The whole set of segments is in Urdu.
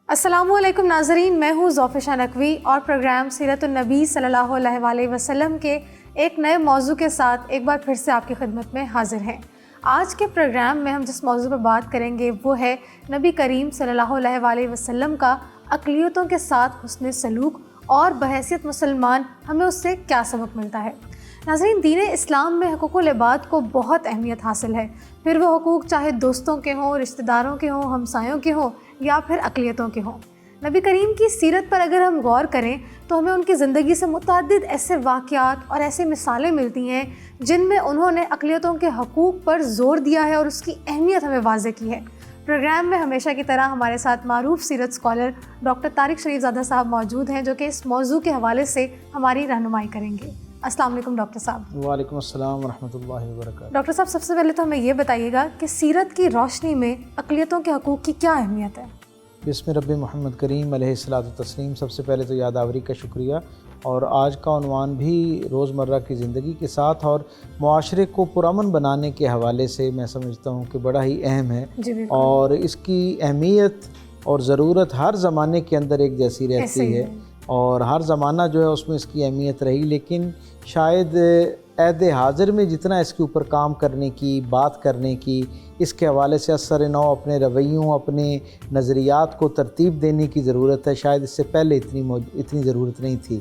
السلام علیکم ناظرین، میں ہوں ذوفشا نقوی اور پروگرام سیرت النبی صلی اللہ علیہ وسلم کے ایک نئے موضوع کے ساتھ ایک بار پھر سے آپ کی خدمت میں حاضر ہیں۔ آج کے پروگرام میں ہم جس موضوع پر بات کریں گے وہ ہے نبی کریم صلی اللہ علیہ وسلم کا اقلیتوں کے ساتھ حسن سلوک اور بحیثیت مسلمان ہمیں اس سے کیا سبق ملتا ہے۔ ناظرین، دین اسلام میں حقوق العباد کو بہت اہمیت حاصل ہے، پھر وہ حقوق چاہے دوستوں کے ہوں، رشتہ داروں کے ہوں، ہمسایوں کے ہوں یا پھر اقلیتوں کے ہوں۔ نبی کریم کی سیرت پر اگر ہم غور کریں تو ہمیں ان کی زندگی سے متعدد ایسے واقعات اور ایسے مثالیں ملتی ہیں جن میں انہوں نے اقلیتوں کے حقوق پر زور دیا ہے اور اس کی اہمیت ہمیں واضح کی ہے۔ پروگرام میں ہمیشہ کی طرح ہمارے ساتھ معروف سیرت اسکالر ڈاکٹر طارق شریف زادہ صاحب موجود ہیں جو کہ اس موضوع کے حوالے سے ہماری رہنمائی کریں گے۔ السلام علیکم ڈاکٹر صاحب۔ وعلیکم السلام ورحمۃ اللہ وبرکاتہ۔ ڈاکٹر صاحب، سب سے پہلے تو ہمیں یہ بتائیے گا کہ سیرت کی روشنی میں اقلیتوں کے حقوق کی کیا اہمیت ہے؟ بسم رب محمد کریم علیہ الصلاۃ والتسلیم۔ سب سے پہلے تو یادآوری کا شکریہ، اور آج کا عنوان بھی روزمرہ کی زندگی کے ساتھ اور معاشرے کو پرامن بنانے کے حوالے سے میں سمجھتا ہوں کہ بڑا ہی اہم ہے، اور اس کی اہمیت اور ضرورت ہر زمانے کے اندر ایک جیسی رہتی ہے، اور ہر زمانہ جو ہے اس میں اس کی اہمیت رہی، لیکن شاید عہد حاضر میں جتنا اس کے اوپر کام کرنے کی، بات کرنے کی، اس کے حوالے سے اثر نو اپنے رویوں، اپنے نظریات کو ترتیب دینے کی ضرورت ہے، شاید اس سے پہلے اتنی ضرورت نہیں تھی۔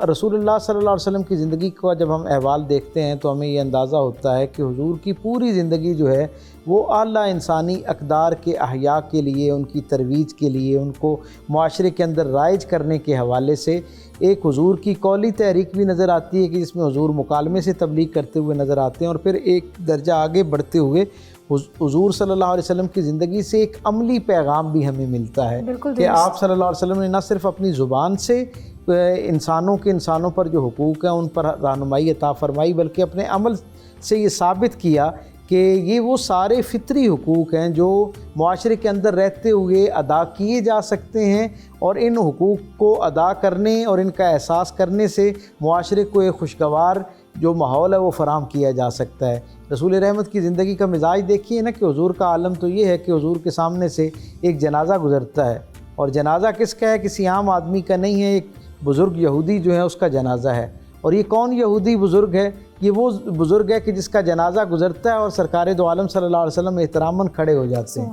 رسول اللہ صلی اللہ علیہ وسلم کی زندگی کا جب ہم احوال دیکھتے ہیں تو ہمیں یہ اندازہ ہوتا ہے کہ حضور کی پوری زندگی جو ہے وہ اعلیٰ انسانی اقدار کے احیاء کے لیے، ان کی ترویج کے لیے، ان کو معاشرے کے اندر رائج کرنے کے حوالے سے ایک حضور کی قولی تحریک بھی نظر آتی ہے کہ جس میں حضور مکالمے سے تبلیغ کرتے ہوئے نظر آتے ہیں، اور پھر ایک درجہ آگے بڑھتے ہوئے حضور صلی اللہ علیہ وسلم کی زندگی سے ایک عملی پیغام بھی ہمیں ملتا ہے کہ آپ صلی اللہ علیہ وسلم نے نہ صرف اپنی زبان سے انسانوں پر جو حقوق ہیں ان پر رہنمائی عطا فرمائی، بلکہ اپنے عمل سے یہ ثابت کیا کہ یہ وہ سارے فطری حقوق ہیں جو معاشرے کے اندر رہتے ہوئے ادا کیے جا سکتے ہیں، اور ان حقوق کو ادا کرنے اور ان کا احساس کرنے سے معاشرے کو ایک خوشگوار جو ماحول ہے وہ فراہم کیا جا سکتا ہے۔ رسول رحمت کی زندگی کا مزاج دیکھیے نا کہ حضور کا عالم تو یہ ہے کہ حضور کے سامنے سے ایک جنازہ گزرتا ہے، اور جنازہ کس کا ہے؟ کسی عام آدمی کا نہیں ہے، ایک بزرگ یہودی جو ہے اس کا جنازہ ہے۔ اور یہ کون یہودی بزرگ ہے؟ یہ وہ بزرگ ہے کہ جس کا جنازہ گزرتا ہے اور سرکار دو عالم صلی اللہ علیہ وسلم احتراماً کھڑے ہو جاتے ہیں۔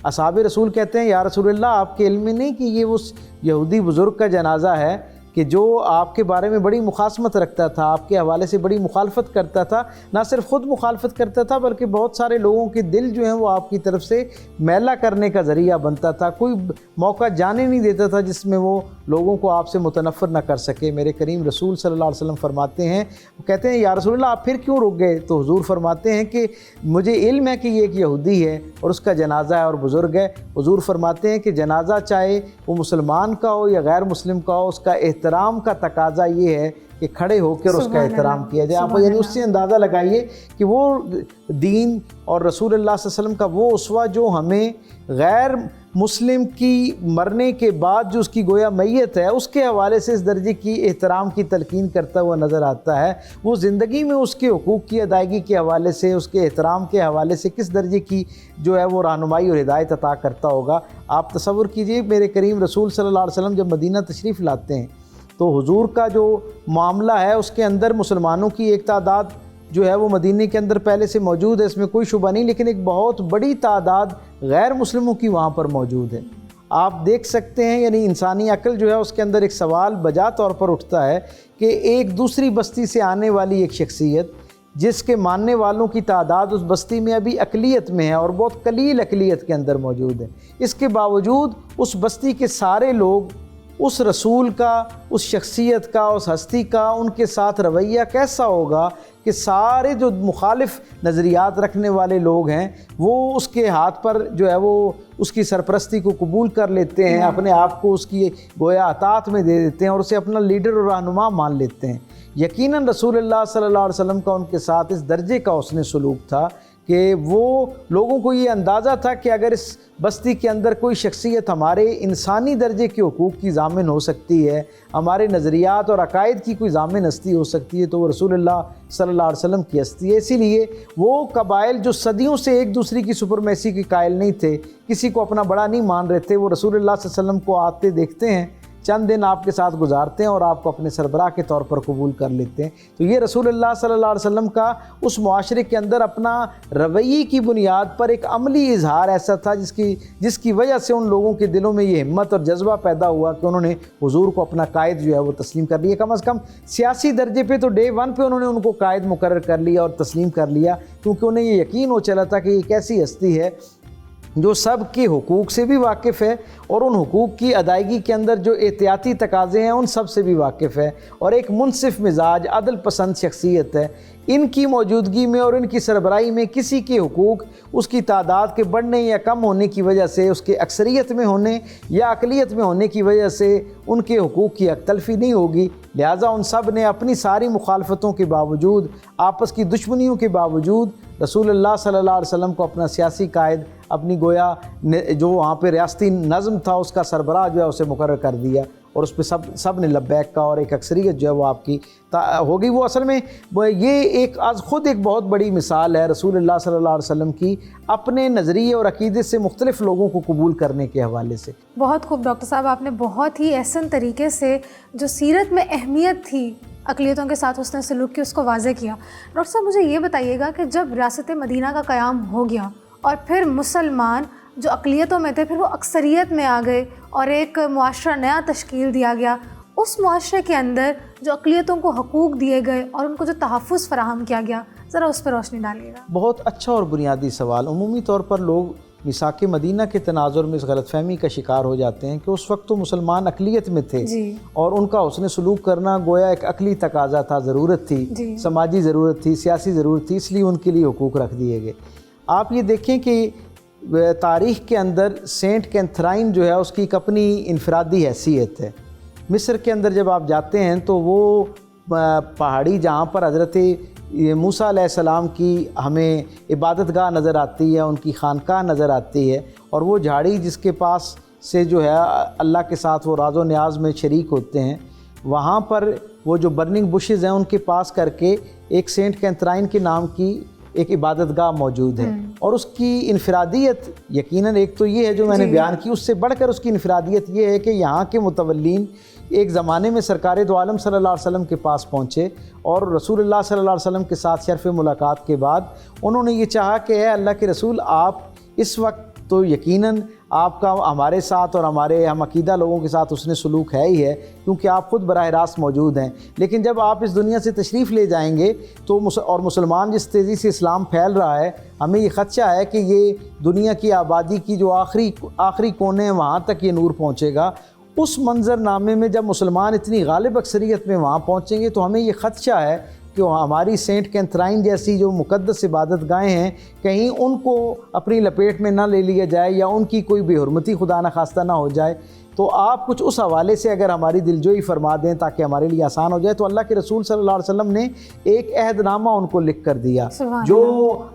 اصحاب رسول کہتے ہیں یا رسول اللہ، آپ کے علم میں نہیں کہ یہ اس یہودی بزرگ کا جنازہ ہے کہ جو آپ کے بارے میں بڑی مخاصمت رکھتا تھا، آپ کے حوالے سے بڑی مخالفت کرتا تھا، نہ صرف خود مخالفت کرتا تھا بلکہ بہت سارے لوگوں کے دل جو ہیں وہ آپ کی طرف سے میلا کرنے کا ذریعہ بنتا تھا، کوئی موقع جانے نہیں دیتا تھا جس میں وہ لوگوں کو آپ سے متنفر نہ کر سکے۔ میرے کریم رسول صلی اللہ علیہ وسلم فرماتے ہیں، کہتے ہیں یا رسول اللہ آپ پھر کیوں رک گئے؟ تو حضور فرماتے ہیں کہ مجھے علم ہے کہ یہ ایک یہودی ہے اور اس کا جنازہ ہے اور بزرگ ہے۔ حضور فرماتے ہیں کہ جنازہ چاہے وہ مسلمان کا ہو یا غیر مسلم کا ہو، اس کا احترام کا تقاضا یہ ہے کہ کھڑے ہو کر اس کا احترام کیا جائے۔ آپ یعنی اس سے اندازہ لگائیے کہ وہ دین اور رسول اللہ صلی اللہ علیہ وسلم کا وہ اسوہ جو ہمیں غیر مسلم کی مرنے کے بعد جو اس کی گویا میت ہے اس کے حوالے سے اس درجے کی احترام کی تلقین کرتا ہوا نظر آتا ہے، وہ زندگی میں اس کے حقوق کی ادائیگی کے حوالے سے، اس کے احترام کے حوالے سے کس درجے کی جو ہے وہ رہنمائی اور ہدایت عطا کرتا ہوگا۔ آپ تصور کیجئے، میرے کریم رسول صلی اللہ علیہ وسلم جب مدینہ تشریف لاتے ہیں تو حضور کا جو معاملہ ہے اس کے اندر مسلمانوں کی ایک تعداد جو ہے وہ مدینے کے اندر پہلے سے موجود ہے، اس میں کوئی شبہ نہیں، لیکن ایک بہت بڑی تعداد غیر مسلموں کی وہاں پر موجود ہے۔ آپ دیکھ سکتے ہیں، یعنی انسانی عقل جو ہے اس کے اندر ایک سوال بجا طور پر اٹھتا ہے کہ ایک دوسری بستی سے آنے والی ایک شخصیت جس کے ماننے والوں کی تعداد اس بستی میں ابھی اقلیت میں ہے اور بہت قلیل اقلیت کے اندر موجود ہے، اس کے باوجود اس بستی کے سارے لوگ اس رسول کا، اس شخصیت کا، اس ہستی کا ان کے ساتھ رویہ کیسا ہوگا کہ سارے جو مخالف نظریات رکھنے والے لوگ ہیں وہ اس کے ہاتھ پر جو ہے وہ اس کی سرپرستی کو قبول کر لیتے ہیں، اپنے آپ کو اس کی گویا اطاعت میں دے دیتے ہیں اور اسے اپنا لیڈر اور رہنما مان لیتے ہیں۔ یقیناً رسول اللہ صلی اللہ علیہ وسلم کا ان کے ساتھ اس درجے کا حسن سلوک تھا کہ وہ لوگوں کو یہ اندازہ تھا کہ اگر اس بستی کے اندر کوئی شخصیت ہمارے انسانی درجے کے حقوق کی ضامن ہو سکتی ہے، ہمارے نظریات اور عقائد کی کوئی ضامن ہستی ہو سکتی ہے، تو وہ رسول اللہ صلی اللہ علیہ وسلم کی ہستی ہے۔ اسی لیے وہ قبائل جو صدیوں سے ایک دوسرے کی سپرمیسی کے قائل نہیں تھے، کسی کو اپنا بڑا نہیں مان رہے تھے، وہ رسول اللہ صلی اللہ علیہ وسلم کو آتے دیکھتے ہیں، چند دن آپ کے ساتھ گزارتے ہیں اور آپ کو اپنے سربراہ کے طور پر قبول کر لیتے ہیں۔ تو یہ رسول اللہ صلی اللہ علیہ وسلم کا اس معاشرے کے اندر اپنا رویے کی بنیاد پر ایک عملی اظہار ایسا تھا جس کی وجہ سے ان لوگوں کے دلوں میں یہ ہمت اور جذبہ پیدا ہوا کہ انہوں نے حضور کو اپنا قائد جو ہے وہ تسلیم کر لیا۔ کم از کم سیاسی درجے پہ تو ڈے ون پہ انہوں نے ان کو قائد مقرر کر لیا اور تسلیم کر لیا، کیونکہ انہیں یہ یقین ہو چلا تھا کہ یہ ایک ایسی ہستی ہے جو سب کے حقوق سے بھی واقف ہے اور ان حقوق کی ادائیگی کے اندر جو احتیاطی تقاضے ہیں ان سب سے بھی واقف ہے، اور ایک منصف مزاج، عدل پسند شخصیت ہے۔ ان کی موجودگی میں اور ان کی سربراہی میں کسی کے حقوق اس کی تعداد کے بڑھنے یا کم ہونے کی وجہ سے، اس کے اکثریت میں ہونے یا اقلیت میں ہونے کی وجہ سے ان کے حقوق کی حق تلفی نہیں ہوگی۔ لہٰذا ان سب نے اپنی ساری مخالفتوں کے باوجود، آپس کی دشمنیوں کے باوجود رسول اللہ صلی اللہ علیہ وسلم کو اپنا سیاسی قائد، اپنی گویا جو وہاں پہ ریاستی نظم تھا اس کا سربراہ جو ہے اسے مقرر کر دیا، اور اس پہ سب نے لبیک کہا، اور ایک اکثریت جو ہے وہ آپ کی ہوگی۔ وہ اصل میں یہ ایک خود ایک بہت بڑی مثال ہے رسول اللہ صلی اللہ علیہ وسلم کی اپنے نظریے اور عقیدے سے مختلف لوگوں کو قبول کرنے کے حوالے سے۔ بہت خوب ڈاکٹر صاحب، آپ نے بہت ہی احسن طریقے سے جو سیرت میں اہمیت تھی اقلیتوں کے ساتھ حسن سلوک کی اس کو واضح کیا۔ ڈاکٹر صاحب مجھے یہ بتائیے گا کہ جب ریاست مدینہ کا قیام ہو گیا اور پھر مسلمان جو اقلیتوں میں تھے پھر وہ اکثریت میں آ گئے اور ایک معاشرہ نیا تشکیل دیا گیا، اس معاشرے کے اندر جو اقلیتوں کو حقوق دیے گئے اور ان کو جو تحفظ فراہم کیا گیا، ذرا اس پر روشنی ڈالیے گا۔ بہت اچھا اور بنیادی سوال۔ عمومی طور پر لوگ میثاق مدینہ کے تناظر میں اس غلط فہمی کا شکار ہو جاتے ہیں کہ اس وقت تو مسلمان اقلیت میں تھے اور ان کا حسن سلوک کرنا گویا ایک عقلی تقاضا تھا، ضرورت تھی، سماجی ضرورت تھی، سیاسی ضرورت تھی، اس لیے ان کے لیے حقوق رکھ دیے گئے۔ آپ یہ دیکھیں کہ تاریخ کے اندر سینٹ کیتھرائن جو ہے اس کی ایک اپنی انفرادی حیثیت ہے۔ مصر کے اندر جب آپ جاتے ہیں تو وہ پہاڑی جہاں پر حضرت موسیٰ علیہ السلام کی ہمیں عبادت گاہ نظر آتی ہے، ان کی خانقاہ نظر آتی ہے، اور وہ جھاڑی جس کے پاس سے جو ہے اللہ کے ساتھ وہ راز و نیاز میں شریک ہوتے ہیں، وہاں پر وہ جو برننگ بشز ہیں ان کے پاس کر کے ایک سینٹ کیتھرائن کے نام کی ایک عبادت گاہ موجود ہے، اور اس کی انفرادیت یقیناً ایک تو یہ ہے جو میں نے بیان کی، اس سے بڑھ کر اس کی انفرادیت یہ ہے کہ یہاں کے متولین ایک زمانے میں سرکار دو عالم صلی اللہ علیہ وسلم کے پاس پہنچے اور رسول اللہ صلی اللہ علیہ وسلم کے ساتھ شرف ملاقات کے بعد انہوں نے یہ چاہا کہ اے اللہ کے رسول، آپ اس وقت تو یقیناً آپ کا ہمارے ساتھ اور ہمارے ہم عقیدہ لوگوں کے ساتھ حسن سلوک ہے ہی ہے، کیونکہ آپ خود براہ راست موجود ہیں، لیکن جب آپ اس دنیا سے تشریف لے جائیں گے تو اور مسلمان جس تیزی سے اسلام پھیل رہا ہے، ہمیں یہ خدشہ ہے کہ یہ دنیا کی آبادی کی جو آخری کونے ہیں وہاں تک یہ نور پہنچے گا۔ اس منظر نامے میں جب مسلمان اتنی غالب اکثریت میں وہاں پہنچیں گے تو ہمیں یہ خدشہ ہے کہ ہماری سینٹ کیتھرائن جیسی جو مقدس عبادت گاہیں ہیں کہیں ان کو اپنی لپیٹ میں نہ لے لیا جائے یا ان کی کوئی بے حرمتی خدا نخواستہ نہ ہو جائے۔ تو آپ کچھ اس حوالے سے اگر ہماری دلجوئی فرما دیں تاکہ ہمارے لیے آسان ہو جائے، تو اللہ کے رسول صلی اللہ علیہ وسلم نے ایک عہد نامہ ان کو لکھ کر دیا جو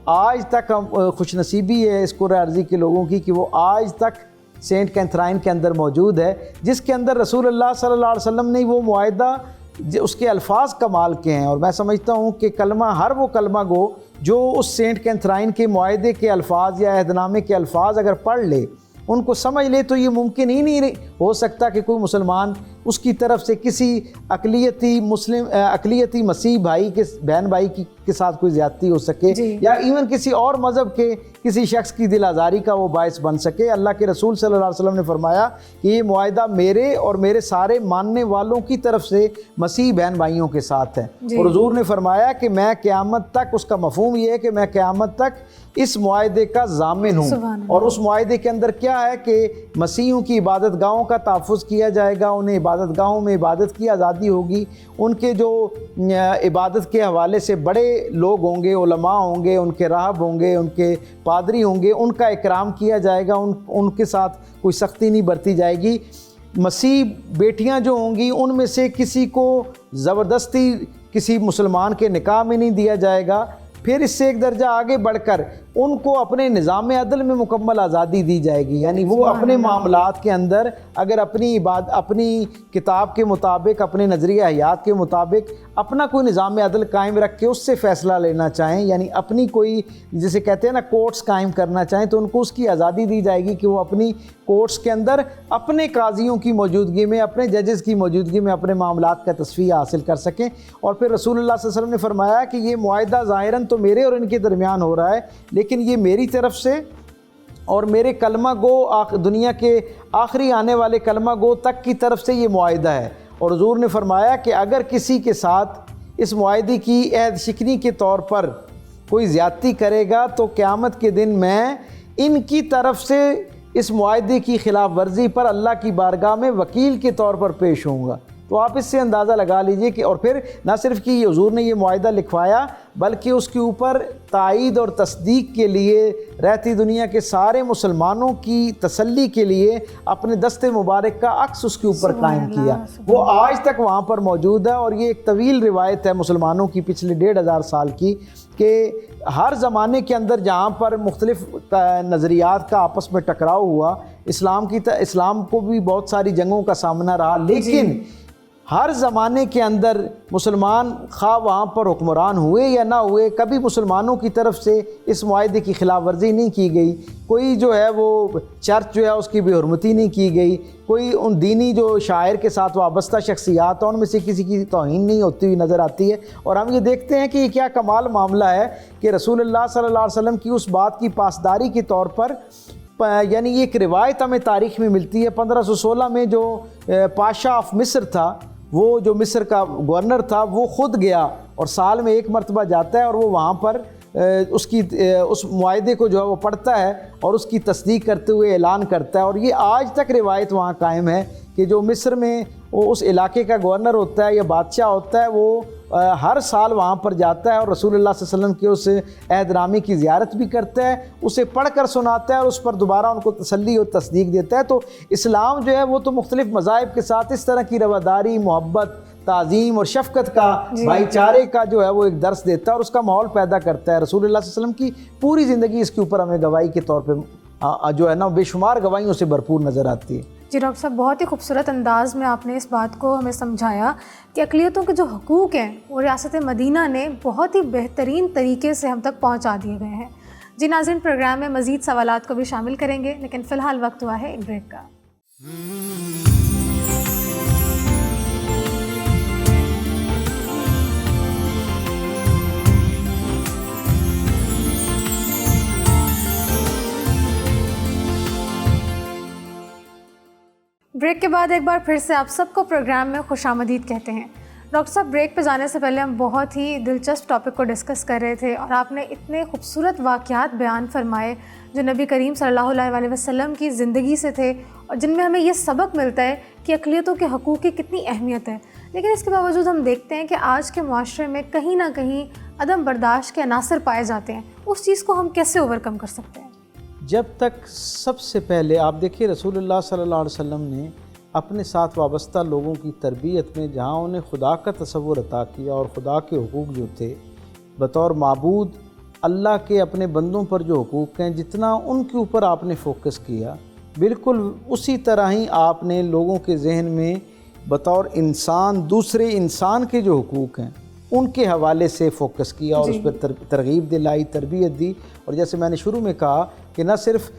آج تک خوش نصیبی ہے اس قرۂ ارضی کے لوگوں کی کہ وہ آج تک سینٹ کیتھرائن کے اندر موجود ہے، جس کے اندر رسول اللہ صلی اللہ علیہ وسلم نے وہ معاہدہ اس کے الفاظ کمال کے ہیں، اور میں سمجھتا ہوں کہ ہر وہ کلمہ گو جو اس سینٹ کیتھرائن کے معاہدے کے الفاظ یا عہد نامے کے الفاظ اگر پڑھ لے، ان کو سمجھ لے، تو یہ ممکن ہی نہیں ہو سکتا کہ کوئی مسلمان اس کی طرف سے کسی اقلیتی مسیح بھائی کے بہن بھائی کے ساتھ کوئی زیادتی ہو سکے یا ایون کسی اور مذہب کے کسی شخص کی دل آزاری کا وہ باعث بن سکے۔ اللہ کے رسول صلی اللہ علیہ وسلم نے فرمایا کہ یہ معاہدہ میرے اور میرے سارے ماننے والوں کی طرف سے مسیح بہن بھائیوں کے ساتھ ہے، اور حضور نے فرمایا کہ میں قیامت تک، اس کا مفہوم یہ ہے کہ میں قیامت تک اس معاہدے کا ضامن ہوں، اور اس معاہدے کے اندر کیا ہے کہ مسیحوں کی عبادت گاہوں کا تحفظ کیا جائے گا، انہیں عبادت گاہوں میں عبادت کی آزادی ہوگی، ان کے جو عبادت کے حوالے سے بڑے لوگ ہوں گے، علماء ہوں گے، ان کے راہب ہوں گے، ان کے پادری ہوں گے، ان کا اکرام کیا جائے گا، ان کے ساتھ کوئی سختی نہیں برتی جائے گی۔ مسیح بیٹیاں جو ہوں گی ان میں سے کسی کو زبردستی کسی مسلمان کے نکاح میں نہیں دیا جائے گا۔ پھر اس سے ایک درجہ آگے بڑھ کر ان کو اپنے نظام عدل میں مکمل آزادی دی جائے گی، یعنی وہ اپنے معاملات کے اندر اگر اپنی کتاب کے مطابق، اپنے نظریہ حیات کے مطابق اپنا کوئی نظام عدل قائم رکھ کے اس سے فیصلہ لینا چاہیں، یعنی اپنی کوئی جسے کہتے ہیں نا کورٹس قائم کرنا چاہیں، تو ان کو اس کی آزادی دی جائے گی کہ وہ اپنی کورٹس کے اندر اپنے قاضیوں کی موجودگی میں، اپنے ججز کی موجودگی میں اپنے معاملات کا تصفیہ حاصل کر سکیں۔ اور پھر رسول اللہ صلی اللہ علیہ وسلم نے فرمایا کہ یہ معاہدہ ظاہراً تو میرے اور ان کے درمیان ہو رہا ہے، لیکن یہ میری طرف سے اور میرے کلمہ گو دنیا کے آخری آنے والے کلمہ گو تک کی طرف سے یہ معاہدہ ہے۔ اور حضور نے فرمایا کہ اگر کسی کے ساتھ اس معاہدے کی عہد شکنی کے طور پر کوئی زیادتی کرے گا تو قیامت کے دن میں ان کی طرف سے اس معاہدے کی خلاف ورزی پر اللہ کی بارگاہ میں وکیل کے طور پر پیش ہوں گا۔ تو آپ اس سے اندازہ لگا لیجئے کہ اور پھر نہ صرف کہ حضور نے یہ معاہدہ لکھوایا بلکہ اس کے اوپر تائید اور تصدیق کے لیے رہتی دنیا کے سارے مسلمانوں کی تسلی کے لیے اپنے دست مبارک کا عکس اس کے اوپر قائم کیا۔ وہ آج تک وہاں پر موجود ہے، اور یہ ایک طویل روایت ہے مسلمانوں کی پچھلے 1500 سال کی کہ ہر زمانے کے اندر جہاں پر مختلف نظریات کا آپس میں ٹکراؤ ہوا، اسلام کو بھی بہت ساری جنگوں کا سامنا رہا، لیکن ہر زمانے کے اندر مسلمان خواہ وہاں پر حکمران ہوئے یا نہ ہوئے، کبھی مسلمانوں کی طرف سے اس معاہدے کی خلاف ورزی نہیں کی گئی، کوئی جو ہے وہ چرچ جو ہے اس کی بے حرمتی نہیں کی گئی، کوئی ان دینی جو شاعر کے ساتھ وابستہ شخصیات ہیں ان میں سے کسی کی توہین نہیں ہوتی ہوئی نظر آتی ہے۔ اور ہم یہ دیکھتے ہیں کہ یہ کیا کمال معاملہ ہے کہ رسول اللہ صلی اللہ علیہ وسلم کی اس بات کی پاسداری کے طور پر، یعنی یہ ایک روایت ہمیں تاریخ میں ملتی ہے، 1516 میں جو پاشا آف مصر تھا، وہ جو مصر کا گورنر تھا، وہ خود گیا اور سال میں ایک مرتبہ جاتا ہے اور وہ وہاں پر اس معاہدے کو جو ہے وہ پڑھتا ہے اور اس کی تصدیق کرتے ہوئے اعلان کرتا ہے۔ اور یہ آج تک روایت وہاں قائم ہے کہ جو مصر میں وہ اس علاقے کا گورنر ہوتا ہے یا بادشاہ ہوتا ہے، وہ ہر سال وہاں پر جاتا ہے اور رسول اللہ صلی اللہ علیہ وسلم کے اس عہد نامے کی زیارت بھی کرتا ہے، اسے پڑھ کر سناتا ہے اور اس پر دوبارہ ان کو تسلی اور تصدیق دیتا ہے۔ تو اسلام جو ہے وہ تو مختلف مذاہب کے ساتھ اس طرح کی رواداری، محبت، تعظیم اور شفقت کا، بھائی چارے کا جو ہے وہ ایک درس دیتا ہے اور اس کا ماحول پیدا کرتا ہے۔ رسول اللہ صلی اللہ علیہ وسلم کی پوری زندگی اس کے اوپر ہمیں گواہی کے طور پہ جو ہے نا بے شمار گواہیوں سے بھرپور نظر آتی ہے۔ جی ڈاکٹر صاحب، بہت ہی خوبصورت انداز میں آپ نے اس بات کو ہمیں سمجھایا کہ اقلیتوں کے جو حقوق ہیں وہ ریاست مدینہ نے بہت ہی بہترین طریقے سے ہم تک پہنچا دیے گئے ہیں۔ جی ناظرین، پروگرام میں مزید سوالات کو بھی شامل کریں گے، لیکن فی الحال وقت ہوا ہے ایک بریک کا۔ بریک کے بعد ایک بار پھر سے آپ سب کو پروگرام میں خوش آمدید کہتے ہیں۔ ڈاکٹر صاحب، بریک پہ جانے سے پہلے ہم بہت ہی دلچسپ ٹاپک کو ڈسکس کر رہے تھے اور آپ نے اتنے خوبصورت واقعات بیان فرمائے جو نبی کریم صلی اللہ علیہ وسلم کی زندگی سے تھے اور جن میں ہمیں یہ سبق ملتا ہے کہ اقلیتوں کے حقوق کی کتنی اہمیت ہے۔ لیکن اس کے باوجود ہم دیکھتے ہیں کہ آج کے معاشرے میں کہیں نہ کہیں عدم برداشت کے عناصر پائے جاتے ہیں۔ اس چیز کو ہم کیسے اوورکم کر سکتے ہیں؟ جب تک سب سے پہلے آپ دیکھیے رسول اللہ صلی اللہ علیہ وسلم نے اپنے ساتھ وابستہ لوگوں کی تربیت میں جہاں انہیں خدا کا تصور عطا کیا اور خدا کے حقوق جو تھے بطور معبود اللہ کے اپنے بندوں پر جو حقوق ہیں جتنا ان کے اوپر آپ نے فوکس کیا، بالکل اسی طرح ہی آپ نے لوگوں کے ذہن میں بطور انسان دوسرے انسان کے جو حقوق ہیں ان کے حوالے سے فوکس کیا اور اس پر ترغیب دلائی، تربیت دی۔ اور جیسے میں نے شروع میں کہا کہ نہ صرف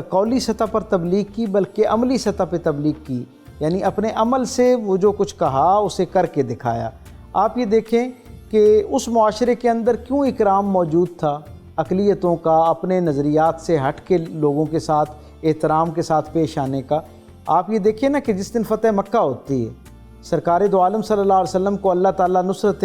قولی سطح پر تبلیغ کی بلکہ عملی سطح پہ تبلیغ کی، یعنی اپنے عمل سے وہ جو کچھ کہا اسے کر کے دکھایا۔ آپ یہ دیکھیں کہ اس معاشرے کے اندر کیوں اکرام موجود تھا اقلیتوں کا، اپنے نظریات سے ہٹ کے لوگوں کے ساتھ احترام کے ساتھ پیش آنے کا۔ آپ یہ دیکھیں نا کہ جس دن فتح مکہ ہوتی ہے، سرکار دو عالم صلی اللہ علیہ وسلم کو اللہ تعالیٰ نصرت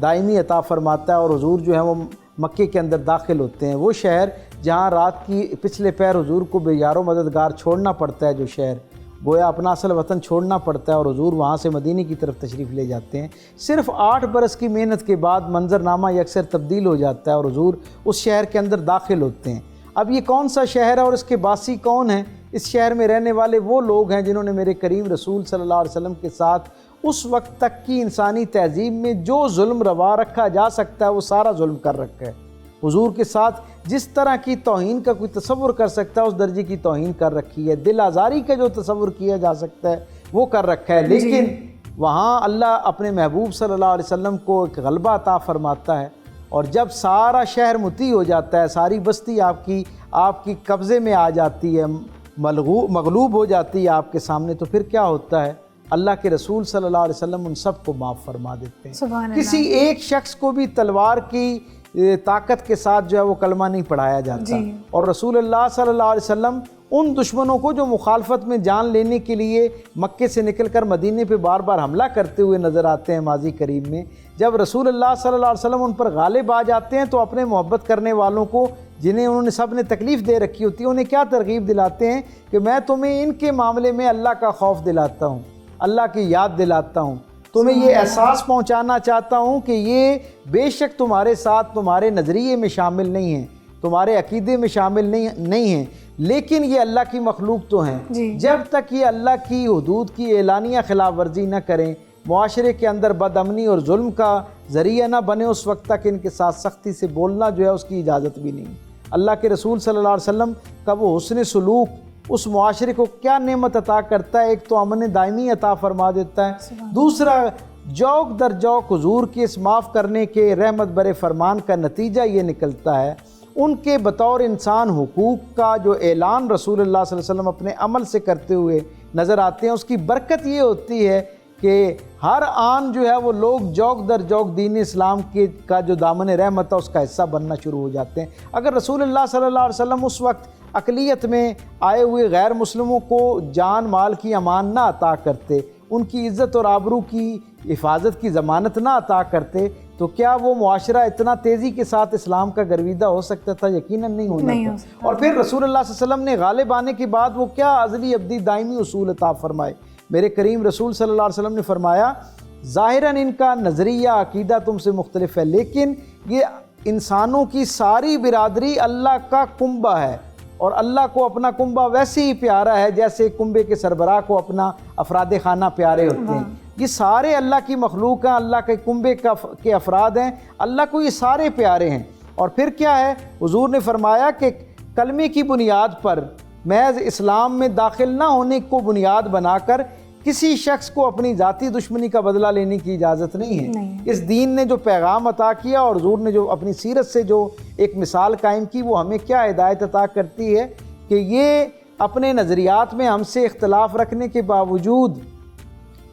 دائمی عطا فرماتا ہے اور حضور جو ہے وہ مکے کے اندر داخل ہوتے ہیں۔ وہ شہر جہاں رات کی پچھلے پہر حضور کو بے یار و مددگار چھوڑنا پڑتا ہے، جو شہر گویا اپنا اصل وطن چھوڑنا پڑتا ہے اور حضور وہاں سے مدینے کی طرف تشریف لے جاتے ہیں، صرف 8 برس کی محنت کے بعد منظرنامہ یکسر تبدیل ہو جاتا ہے اور حضور اس شہر کے اندر داخل ہوتے ہیں۔ اب یہ کون سا شہر ہے اور اس کے باسی کون ہیں؟ اس شہر میں رہنے والے وہ لوگ ہیں جنہوں نے میرے کریم رسول صلی اللہ علیہ وسلم کے ساتھ اس وقت تک کی انسانی تہذیب میں جو ظلم روا رکھا جا سکتا ہے وہ سارا ظلم کر رکھا ہے۔ حضور کے ساتھ جس طرح کی توہین کا کوئی تصور کر سکتا ہے اس درجے کی توہین کر رکھی ہے، دل آزاری کا جو تصور کیا جا سکتا ہے وہ کر رکھا ہے، لیکن وہاں اللہ اپنے محبوب صلی اللہ علیہ وسلم کو ایک غلبہ عطا فرماتا ہے، اور جب سارا شہر مطیع ہو جاتا ہے، ساری بستی آپ کی قبضے میں آ جاتی ہے، مغلوب ہو جاتی ہے آپ کے سامنے، تو پھر کیا ہوتا ہے؟ اللہ کے رسول صلی اللہ علیہ وسلم ان سب کو معاف فرما دیتے ہیں۔ سبحان کسی ایک شخص کو بھی تلوار کی طاقت کے ساتھ جو ہے وہ کلمہ نہیں پڑھایا جاتا، اور رسول اللہ صلی اللہ علیہ وسلم ان دشمنوں کو جو مخالفت میں جان لینے کے لیے مکے سے نکل کر مدینے پہ بار بار حملہ کرتے ہوئے نظر آتے ہیں ماضی قریب میں، جب رسول اللہ صلی اللہ علیہ وسلم ان پر غالب آ جاتے ہیں تو اپنے محبت کرنے والوں کو، جنہیں انہوں نے سب نے تکلیف دے رکھی ہوتی ہے، انہیں کیا ترغیب دلاتے ہیں کہ میں تمہیں ان کے معاملے میں اللہ کا خوف دلاتا ہوں، اللہ کی یاد دلاتا ہوں، تمہیں یہ احساس پہنچانا چاہتا ہوں کہ یہ بے شک تمہارے ساتھ تمہارے نظریے میں شامل نہیں ہیں، تمہارے عقیدے میں شامل نہیں ہیں، لیکن یہ اللہ کی مخلوق تو ہیں، جب تک یہ اللہ کی حدود کی اعلانیہ خلاف ورزی نہ کریں، معاشرے کے اندر بد امنی اور ظلم کا ذریعہ نہ بنے، اس وقت تک ان کے ساتھ سختی سے بولنا جو ہے اس کی اجازت بھی نہیں۔ اللہ کے رسول صلی اللہ علیہ وسلم کا وہ حسن سلوک اس معاشرے کو کیا نعمت عطا کرتا ہے، ایک تو امن دائمی عطا فرما دیتا ہے، دوسرا جوق در جوق حضور کے اس معاف کرنے کے رحمت برے فرمان کا نتیجہ یہ نکلتا ہے، ان کے بطور انسان حقوق کا جو اعلان رسول اللہ صلی اللہ علیہ وسلم اپنے عمل سے کرتے ہوئے نظر آتے ہیں، اس کی برکت یہ ہوتی ہے کہ ہر آن جو ہے وہ لوگ جوق در جوق دین اسلام کا جو دامن رحمت ہے اس کا حصہ بننا شروع ہو جاتے ہیں۔ اگر رسول اللہ صلی اللہ علیہ وسلم اس وقت اقلیت میں آئے ہوئے غیر مسلموں کو جان مال کی امان نہ عطا کرتے، ان کی عزت اور آبرو کی حفاظت کی ضمانت نہ عطا کرتے، تو کیا وہ معاشرہ اتنا تیزی کے ساتھ اسلام کا گرویدہ ہو سکتا تھا؟ یقیناً نہیں ہونا تھا۔ اور پھر رسول اللہ صلی اللہ علیہ وسلم نے غالب آنے کے بعد وہ کیا ازلی ابدی دائمی اصول عطا فرمائے۔ میرے کریم رسول صلی اللہ علیہ وسلم نے فرمایا، ظاہراً ان کا نظریہ عقیدہ تم سے مختلف ہے، لیکن یہ انسانوں کی ساری برادری اللہ کا کنبہ ہے، اور اللہ کو اپنا کنبہ ویسے ہی پیارا ہے جیسے کنبے کے سربراہ کو اپنا افراد خانہ پیارے ہوتے ہیں۔ یہ سارے اللہ کی مخلوق ہیں، اللہ کے کنبے کے افراد ہیں، اللہ کو یہ سارے پیارے ہیں۔ اور پھر کیا ہے؟ حضور نے فرمایا کہ کلمے کی بنیاد پر محض اسلام میں داخل نہ ہونے کو بنیاد بنا کر کسی شخص کو اپنی ذاتی دشمنی کا بدلہ لینے کی اجازت نہیں ہے۔ اس دین نے جو پیغام عطا کیا اور حضور نے جو اپنی سیرت سے جو ایک مثال قائم کی، وہ ہمیں کیا ہدایت عطا کرتی ہے کہ یہ اپنے نظریات میں ہم سے اختلاف رکھنے کے باوجود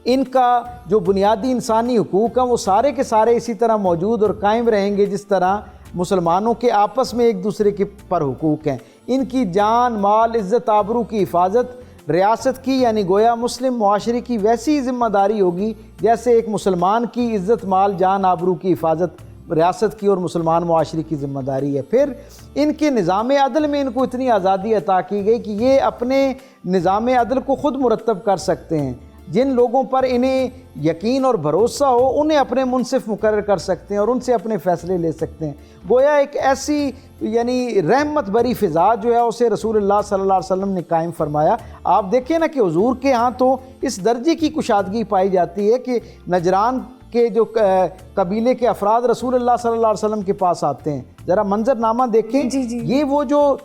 ان کا جو بنیادی انسانی حقوق ہیں وہ سارے کے سارے اسی طرح موجود اور قائم رہیں گے جس طرح مسلمانوں کے آپس میں ایک دوسرے کے پر حقوق ہیں۔ ان کی جان مال عزت آبرو کی حفاظت ریاست کی یعنی گویا مسلم معاشرے کی ویسی ذمہ داری ہوگی جیسے ایک مسلمان کی عزت مال جان آبرو کی حفاظت ریاست کی اور مسلمان معاشرے کی ذمہ داری ہے۔ پھر ان کے نظام عدل میں ان کو اتنی آزادی عطا کی گئی کہ یہ اپنے نظام عدل کو خود مرتب کر سکتے ہیں، جن لوگوں پر انہیں یقین اور بھروسہ ہو انہیں اپنے منصف مقرر کر سکتے ہیں اور ان سے اپنے فیصلے لے سکتے ہیں۔ گویا ایک ایسی یعنی رحمت بری فضا جو ہے اسے رسول اللہ صلی اللہ علیہ وسلم نے قائم فرمایا۔ آپ دیکھیں نا کہ حضور کے ہاں تو اس درجے کی کشادگی پائی جاتی ہے کہ نجران کے جو قبیلے کے افراد رسول اللہ صلی اللہ علیہ وسلم کے پاس آتے ہیں۔ ذرا منظر نامہ دیکھیں، یہ وہ جو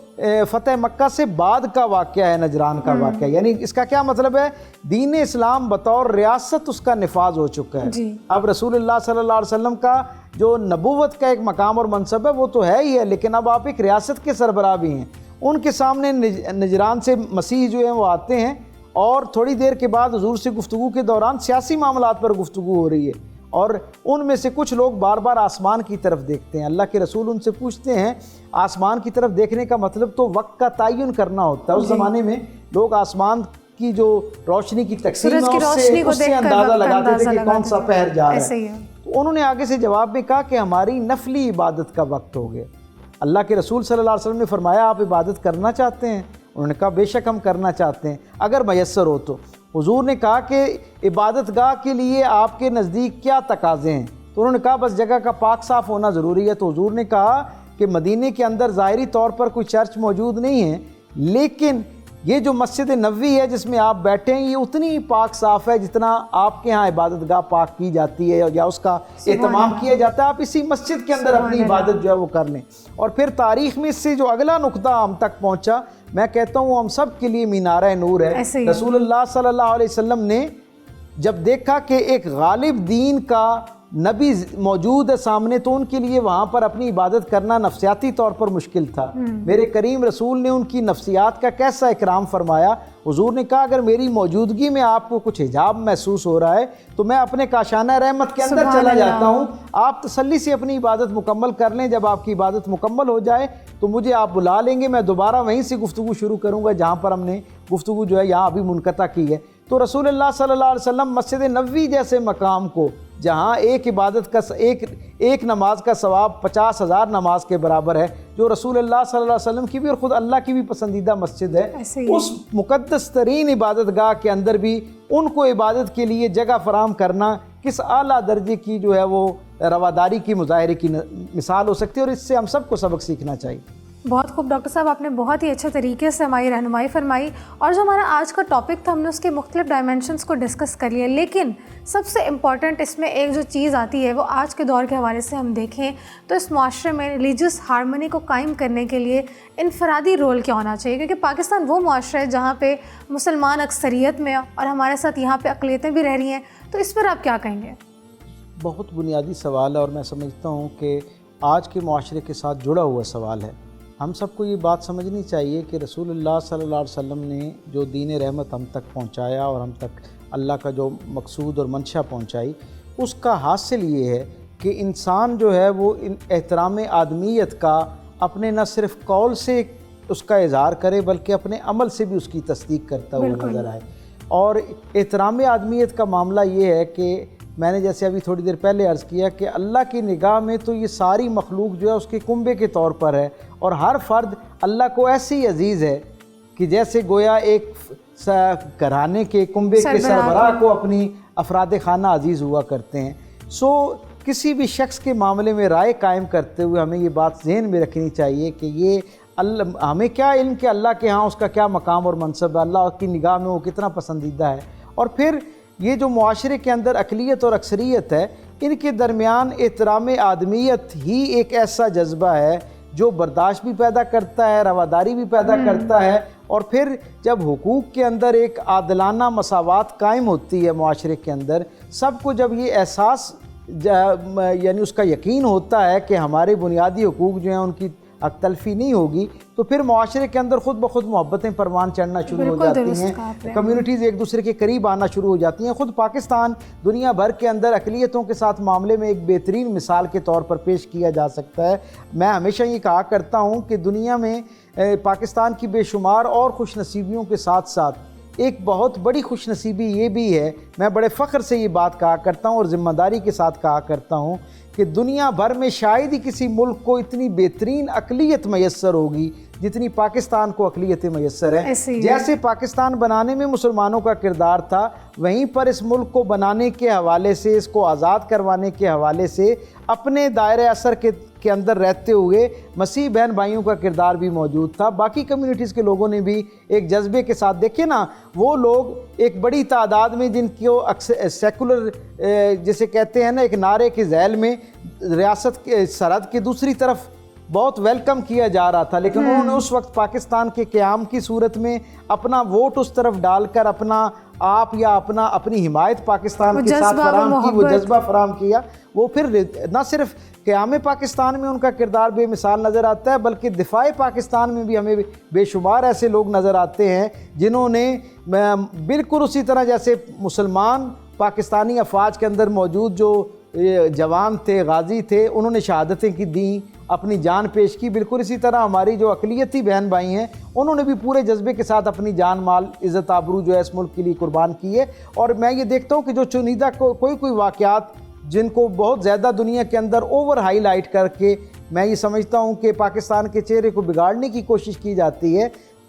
فتح مکہ سے بعد کا واقعہ ہے، نجران کا واقعہ، یعنی اس کا کیا مطلب ہے؟ دین اسلام بطور ریاست اس کا نفاذ ہو چکا ہے۔ اب رسول اللہ صلی اللہ علیہ وسلم کا جو نبوت کا ایک مقام اور منصب ہے وہ تو ہے ہی ہے، لیکن اب آپ ایک ریاست کے سربراہ بھی ہیں۔ ان کے سامنے نجران سے مسیح جو ہیں وہ آتے ہیں، اور تھوڑی دیر کے بعد حضور سے گفتگو کے دوران سیاسی معاملات پر گفتگو ہو رہی ہے، اور ان میں سے کچھ لوگ بار بار آسمان کی طرف دیکھتے ہیں۔ اللہ کے رسول ان سے پوچھتے ہیں، آسمان کی طرف دیکھنے کا مطلب تو وقت کا تعین کرنا ہوتا ہے۔ اس زمانے میں لوگ آسمان کی جو روشنی کی تقسیم ہے اس سے اندازہ لگاتے تھے کہ کون سا پہر جا رہا ہے۔ تو انہوں نے آگے سے جواب میں کہا کہ ہماری نفلی عبادت کا وقت ہو گیا۔ اللہ کے رسول صلی اللہ علیہ وسلم نے فرمایا، آپ عبادت کرنا چاہتے ہیں؟ انہوں نے کہا بے شک ہم کرنا چاہتے ہیں، اگر میسر ہو تو۔ حضور نے کہا کہ عبادت گاہ کے لیے آپ کے نزدیک کیا تقاضے ہیں؟ تو انہوں نے کہا بس جگہ کا پاک صاف ہونا ضروری ہے۔ تو حضور نے کہا کہ مدینے کے اندر ظاہری طور پر کوئی چرچ موجود نہیں ہے، لیکن یہ جو مسجد نبوی ہے جس میں آپ بیٹھے ہیں یہ اتنی پاک صاف ہے جتنا آپ کے ہاں عبادت گاہ پاک کی جاتی ہے یا اس کا اہتمام کیا جاتا ہے. آپ اسی مسجد کے اندر اپنی عبادت جو ہے وہ کر لیں. اور پھر تاریخ میں اس سے جو اگلا نقطہ ہم تک پہنچا، میں کہتا ہوں ہم سب کے لیے مینارہ نور ہے. رسول اللہ صلی اللہ علیہ وسلم نے جب دیکھا کہ ایک غالب دین کا نبی موجود ہے سامنے تو ان کے لیے وہاں پر اپنی عبادت کرنا نفسیاتی طور پر مشکل تھا. میرے کریم رسول نے ان کی نفسیات کا کیسا اکرام فرمایا. حضور نے کہا اگر میری موجودگی میں آپ کو کچھ حجاب محسوس ہو رہا ہے تو میں اپنے کاشانہ رحمت کے اندر چلا جاتا ہوں، آپ تسلی سے اپنی عبادت مکمل کر لیں. جب آپ کی عبادت مکمل ہو جائے تو مجھے آپ بلا لیں گے، میں دوبارہ وہیں سے گفتگو شروع کروں گا جہاں پر ہم نے گفتگو جو ہے یہاں ابھی منقطع کی ہے. تو رسول اللہ صلی اللہ علیہ وسلم مسجد نبوی جیسے مقام کو، جہاں ایک عبادت کا ایک نماز کا ثواب 50,000 نماز کے برابر ہے، جو رسول اللہ صلی اللہ علیہ وسلم کی بھی اور خود اللہ کی بھی پسندیدہ مسجد ہے، اس مقدس ترین عبادت گاہ کے اندر بھی ان کو عبادت کے لیے جگہ فراہم کرنا کس اعلیٰ درجے کی جو ہے وہ رواداری کی مظاہرے کی مثال ہو سکتی ہے، اور اس سے ہم سب کو سبق سیکھنا چاہیے. بہت خوب ڈاکٹر صاحب، آپ نے بہت ہی اچھے طریقے سے ہماری رہنمائی فرمائی، اور جو ہمارا آج کا ٹاپک تھا ہم نے اس کے مختلف ڈائمینشنز کو ڈسکس کر لیا. لیکن سب سے امپورٹنٹ اس میں ایک جو چیز آتی ہے وہ آج کے دور کے حوالے سے ہم دیکھیں تو اس معاشرے میں ریلیجیس ہارمونی کو قائم کرنے کے لیے انفرادی رول کیا ہونا چاہیے، کیونکہ پاکستان وہ معاشرہ ہے جہاں پہ مسلمان اکثریت میں اور ہمارے ساتھ یہاں پہ اقلیتیں بھی رہ رہی ہیں. تو اس پر آپ کیا کہیں گے؟ بہت بنیادی سوال ہے اور میں سمجھتا ہوں کہ آج کے معاشرے کے ساتھ جڑا ہوا سوال ہے. ہم سب کو یہ بات سمجھنی چاہیے کہ رسول اللہ صلی اللہ علیہ وسلم نے جو دین رحمت ہم تک پہنچایا اور ہم تک اللہ کا جو مقصود اور منشا پہنچائی، اس کا حاصل یہ ہے کہ انسان جو ہے وہ احترام آدمیت کا اپنے نہ صرف قول سے اس کا اظہار کرے بلکہ اپنے عمل سے بھی اس کی تصدیق کرتا ہوا نظر آئے. اور احترام آدمیت کا معاملہ یہ ہے کہ میں نے جیسے ابھی تھوڑی دیر پہلے عرض کیا کہ اللہ کی نگاہ میں تو یہ ساری مخلوق جو ہے اس کے کنبے کے طور پر ہے، اور ہر فرد اللہ کو ایسی عزیز ہے کہ جیسے گویا ایک گھرانے کے کنبے کے سربراہ کو اپنی افراد خانہ عزیز ہوا کرتے ہیں. کسی بھی شخص کے معاملے میں رائے قائم کرتے ہوئے ہمیں یہ بات ذہن میں رکھنی چاہیے کہ یہ ہمیں کیا علم کہ اللہ کے ہاں اس کا کیا مقام اور منصب ہے، اللہ کی نگاہ میں وہ کتنا پسندیدہ ہے. اور پھر یہ جو معاشرے کے اندر اقلیت اور اکثریت ہے، ان کے درمیان احترام آدمیت ہی ایک ایسا جذبہ ہے جو برداشت بھی پیدا کرتا ہے، رواداری بھی پیدا کرتا ہے. اور پھر جب حقوق کے اندر ایک عادلانہ مساوات قائم ہوتی ہے معاشرے کے اندر، سب کو جب یہ احساس یعنی اس کا یقین ہوتا ہے کہ ہمارے بنیادی حقوق جو ہیں ان کی حق تلفی نہیں ہوگی، تو پھر معاشرے کے اندر خود بخود محبتیں پروان چڑھنا شروع ہو جاتی ہیں، کمیونٹیز ایک دوسرے کے قریب آنا شروع ہو جاتی ہیں. خود پاکستان دنیا بھر کے اندر اقلیتوں کے ساتھ معاملے میں ایک بہترین مثال کے طور پر پیش کیا جا سکتا ہے. میں ہمیشہ یہ کہا کرتا ہوں کہ دنیا میں پاکستان کی بے شمار اور خوش نصیبیوں کے ساتھ ساتھ ایک بہت بڑی خوش نصیبی یہ بھی ہے، میں بڑے فخر سے یہ بات کہا کرتا ہوں اور ذمہ داری کے ساتھ کہا کرتا ہوں کہ دنیا بھر میں شاید ہی کسی ملک کو اتنی بہترین اقلیت میسر ہوگی جتنی پاکستان کو اقلیت میسر ہے. جیسے پاکستان بنانے میں مسلمانوں کا کردار تھا، وہیں پر اس ملک کو بنانے کے حوالے سے، اس کو آزاد کروانے کے حوالے سے اپنے دائرۂ اثر کے اندر رہتے ہوئے مسیح بہن بھائیوں کا کردار بھی موجود تھا. باقی کمیونٹیز کے لوگوں نے بھی ایک جذبے کے ساتھ، دیکھیں نا، وہ لوگ ایک بڑی تعداد میں جن کو سیکولر جسے کہتے ہیں نا ایک نعرے کے ذیل میں ریاست کے سرحد کے دوسری طرف بہت ویلکم کیا جا رہا تھا، لیکن انہوں نے اس وقت پاکستان کے قیام کی صورت میں اپنا ووٹ اس طرف ڈال کر اپنا آپ یا اپنی حمایت پاکستان کے ساتھ فراہم کی، وہ جذبہ فراہم کیا. وہ پھر نہ صرف قیام پاکستان میں ان کا کردار بے مثال نظر آتا ہے بلکہ دفاع پاکستان میں بھی ہمیں بے شمار ایسے لوگ نظر آتے ہیں جنہوں نے بالکل اسی طرح جیسے مسلمان پاکستانی افواج کے اندر موجود جو جوان تھے، غازی تھے، انہوں نے شہادتیں کی دیں، اپنی جان پیش کی، بالکل اسی طرح ہماری جو اقلیتی بہن بھائی ہیں انہوں نے بھی پورے جذبے کے ساتھ اپنی جان مال عزت آبرو جو ہے اس ملک کے لیے قربان کی ہے. اور میں یہ دیکھتا ہوں کہ جو چنیدہ کوئی واقعات جن کو بہت زیادہ دنیا کے اندر اوور ہائی لائٹ کر کے میں یہ سمجھتا ہوں کہ پاکستان کے چہرے کو بگاڑنے کی کوشش کی جاتی ہے،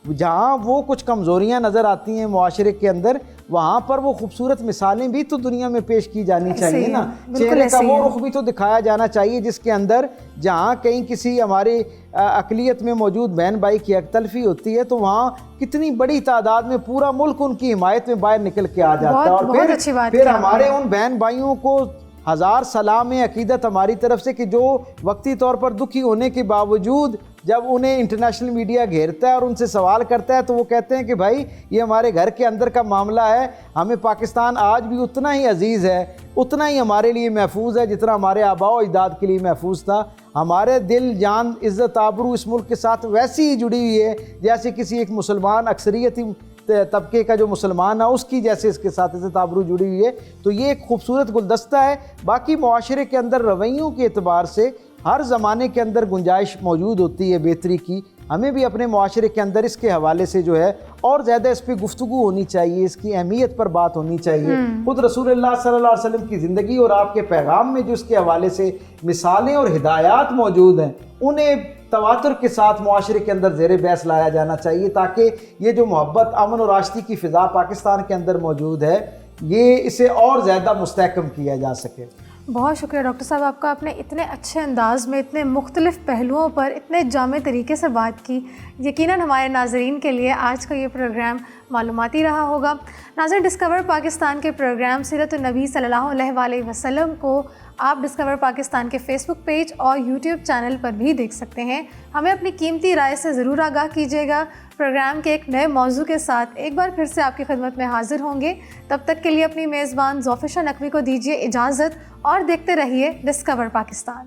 جہاں وہ کچھ کمزوریاں نظر آتی ہیں معاشرے کے اندر وہاں پر وہ خوبصورت مثالیں بھی تو دنیا میں پیش کی جانی چاہیے نا. چہرے کا وہ رخ بھی تو دکھایا جانا چاہیے جس کے اندر جہاں کہیں کسی ہماری اقلیت میں موجود بہن بھائی کی یک تلفی ہوتی ہے تو وہاں کتنی بڑی تعداد میں پورا ملک ان کی حمایت میں باہر نکل کے آ جاتا ہے. اور پھر ہمارے ان بہن بھائیوں کو ہزار سلام عقیدت ہماری طرف سے کہ جو وقتی طور پر دکھی ہونے کے باوجود جب انہیں انٹرنیشنل میڈیا گھیرتا ہے اور ان سے سوال کرتا ہے تو وہ کہتے ہیں کہ بھائی یہ ہمارے گھر کے اندر کا معاملہ ہے, ہمیں پاکستان آج بھی اتنا ہی عزیز ہے, اتنا ہی ہمارے لیے محفوظ ہے جتنا ہمارے آباء و اجداد کے لیے محفوظ تھا. ہمارے دل جان عزت آبرو اس ملک کے ساتھ ویسی ہی جڑی ہوئی ہے جیسے کسی ایک مسلمان اکثریتی طبقے کا جو مسلمان ہے اس کی جیسے اس کے ساتھ عزت آبرو جڑی ہوئی ہے. تو یہ ایک خوبصورت گلدستہ ہے. باقی معاشرے کے اندر رویوں کے اعتبار سے ہر زمانے کے اندر گنجائش موجود ہوتی ہے بہتری کی. ہمیں بھی اپنے معاشرے کے اندر اس کے حوالے سے جو ہے اور زیادہ اس پہ گفتگو ہونی چاہیے, اس کی اہمیت پر بات ہونی چاہیے. خود رسول اللہ صلی اللہ علیہ وسلم کی زندگی اور آپ کے پیغام میں جو اس کے حوالے سے مثالیں اور ہدایات موجود ہیں انہیں تواتر کے ساتھ معاشرے کے اندر زیر بحث لایا جانا چاہیے تاکہ یہ جو محبت امن اور آشتی کی فضا پاکستان کے اندر موجود ہے یہ اسے اور زیادہ مستحکم کیا جا سکے. بہت شکریہ ڈاکٹر صاحب, آپ کا اپنے اتنے اچھے انداز میں اتنے مختلف پہلوؤں پر اتنے جامع طریقے سے بات کی. یقیناً ہمارے ناظرین کے لیے آج کا یہ پروگرام معلوماتی رہا ہوگا. ناظرین, ڈسکور پاکستان کے پروگرام سیرت النبی صلی اللہ علیہ وسلم کو آپ ڈسکور پاکستان کے فیس بک پیج اور یوٹیوب چینل پر بھی دیکھ سکتے ہیں. ہمیں اپنی قیمتی رائے سے ضرور آگاہ کیجیے گا. پروگرام کے ایک نئے موضوع کے ساتھ ایک بار پھر سے آپ کی خدمت میں حاضر ہوں گے. تب تک کے لیے اپنی میزبان ظفر شاہ نقوی کو دیجیے اجازت اور دیکھتے رہیے ڈسکور پاکستان.